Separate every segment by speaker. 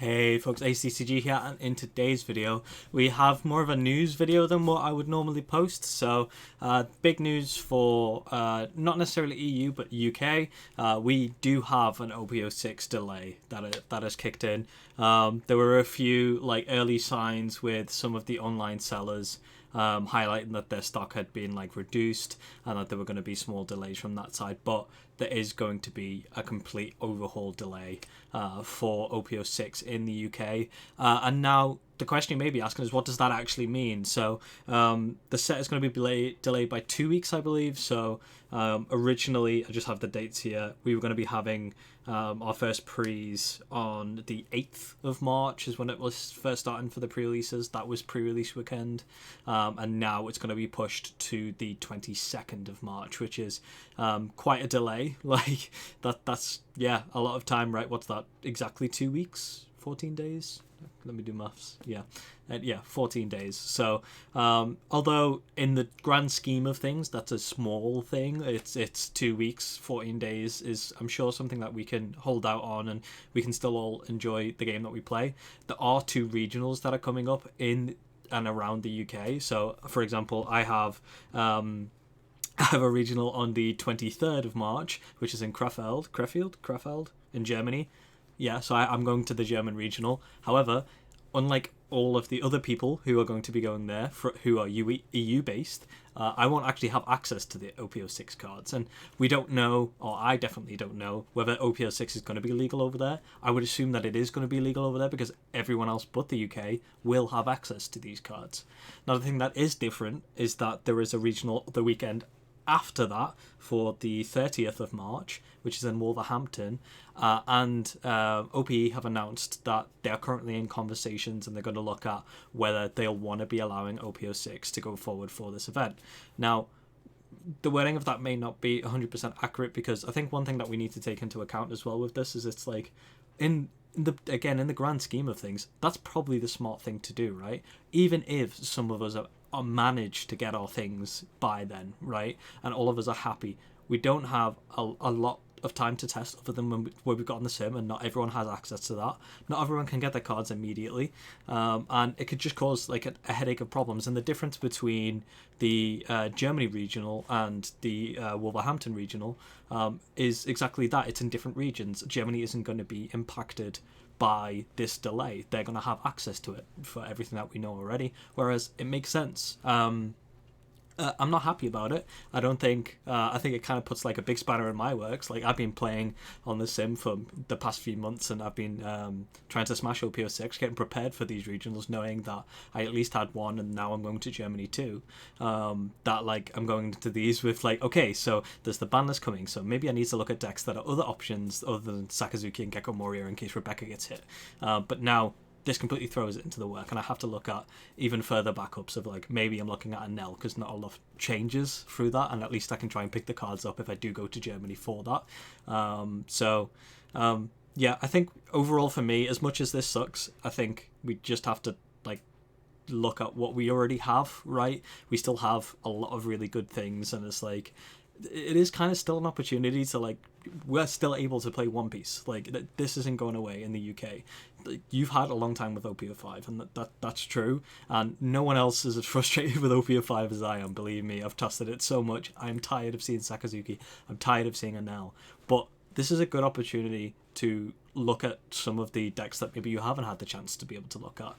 Speaker 1: Hey folks, ACCG here, and in today's video we have more of a news video than what I would normally post. So big news for not necessarily EU but UK. We do have an OP06 delay that has kicked in. There were a few early signs with some of the online sellers highlighting that their stock had been reduced and that there were going to be small delays from that side, but there is going to be a complete overhaul delay for OP06 in the UK. And now the question you may be asking is, what does that actually mean? So the set is going to be delayed by 2 weeks, I believe. So originally, I just have the dates here, we were going to be having our first pre's on the 8th of March is when it was first starting for the pre-releases. That was pre-release weekend. And now it's going to be pushed to the 22nd of March, which is quite a delay. That's a lot of time, right? What's that? Exactly 2 weeks? 14 days? Let me do maths. 14 days. So although in the grand scheme of things that's a small thing, it's 2 weeks. 14 days is, I'm sure, something that we can hold out on, and we can still all enjoy the game that we play. There are two regionals that are coming up in and around the UK. So for example, I have a regional on the 23rd of March, which is in Krefeld in Germany. Yeah, so I'm going to the German regional. However, unlike all of the other people who are going to be going there, who are EU based, I won't actually have access to the OP06 cards. And we don't know, or I definitely don't know, whether OP06 is going to be legal over there. I would assume that it is going to be legal over there because everyone else but the UK will have access to these cards. Now, the thing that is different is that there is a regional the weekend after that for the 30th of March, which is in Wolverhampton, and OPE have announced that they're currently in conversations and they're going to look at whether they'll want to be allowing OP06 to go forward for this event. Now, the wording of that may not be 100% accurate, because I think one thing that we need to take into account as well with this is it's in the grand scheme of things, that's probably the smart thing to do, right? Even if some of us are managed to get our things by then, right, and all of us are happy, we don't have a lot of time to test other than where we've got on the sim, and not everyone has access to that. Not everyone can get their cards immediately, and it could just cause a headache of problems. And the difference between the Germany regional and the Wolverhampton regional is exactly that. It's in different regions. Germany isn't going to be impacted by this delay. They're going to have access to it for everything that we know already, whereas it makes sense. I'm not happy about it. I don't think I think it kind of puts a big spanner in my works. I've been playing on the sim for the past few months, and I've been trying to smash OP06, getting prepared for these regionals, knowing that I at least had one, and now I'm going to Germany too. That I'm going to these with okay, so there's the ban list coming, so maybe I need to look at decks that are other options other than Sakazuki and Gecko Moria in case Rebecca gets hit. But now this completely throws it into the work, and I have to look at even further backups of maybe I'm looking at a Nell, because not a lot changes through that, and at least I can try and pick the cards up if I do go to Germany for that. I think overall for me, as much as this sucks, I think we just have to look at what we already have, right? We still have a lot of really good things, and it's it is kind of still an opportunity to we're still able to play One Piece. This isn't going away in the UK. You've had a long time with OP05, and that's true, and no one else is as frustrated with OP05 as I am. Believe me, I've tested it so much. I'm tired of seeing Sakazuki. I'm tired of seeing Anel. But this is a good opportunity to look at some of the decks that maybe you haven't had the chance to be able to look at.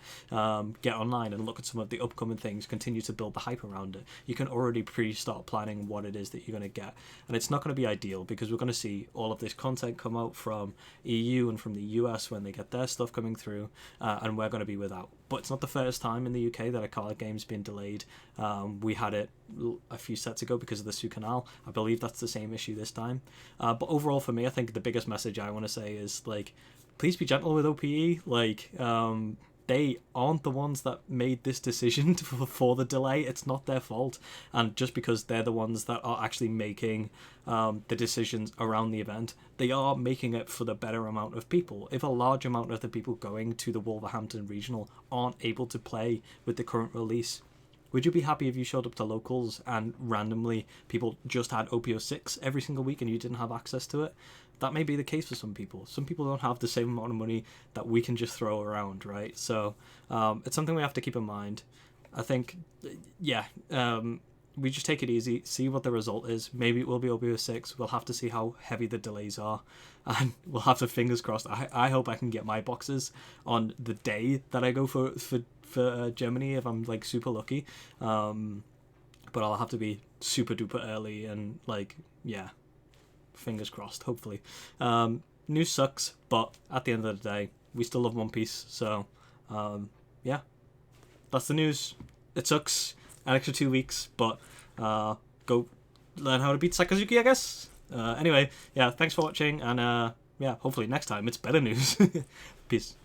Speaker 1: Get online and look at some of the upcoming things, continue to build the hype around it. You can already start planning what it is that you're going to get, and it's not going to be ideal because we're going to see all of this content come out from EU and from the US when they get their stuff coming through, and we're going to be without. But it's not the first time in the UK that a card game's been delayed. We had it a few sets ago because of the Sukanal. I believe that's the same issue this time. But overall for me, I think the biggest message I want to say is please be gentle with OPE. They aren't the ones that made this decision for the delay. It's not their fault. And just because they're the ones that are actually making the decisions around the event, they are making it for the better amount of people. If a large amount of the people going to the Wolverhampton regional aren't able to play with the current release, would you be happy if you showed up to locals and randomly people just had OP06 every single week and you didn't have access to it? that may be the case for some people. Some people don't have the same amount of money that we can just throw around, right? So it's something we have to keep in mind. I think, yeah, we just take it easy, see what the result is. Maybe it will be OP06. We'll have to see how heavy the delays are, and we'll have to, fingers crossed. I hope I can get my boxes on the day that I go for Germany if I'm like super lucky. But I'll have to be super duper early and like, yeah, fingers crossed. Hopefully, news sucks, but at the end of the day, we still love One Piece. So, yeah, that's the news. It sucks. An extra 2 weeks, but go learn how to beat Sakazuki, I guess. Anyway, yeah, thanks for watching, and yeah, hopefully next time it's better news. Peace.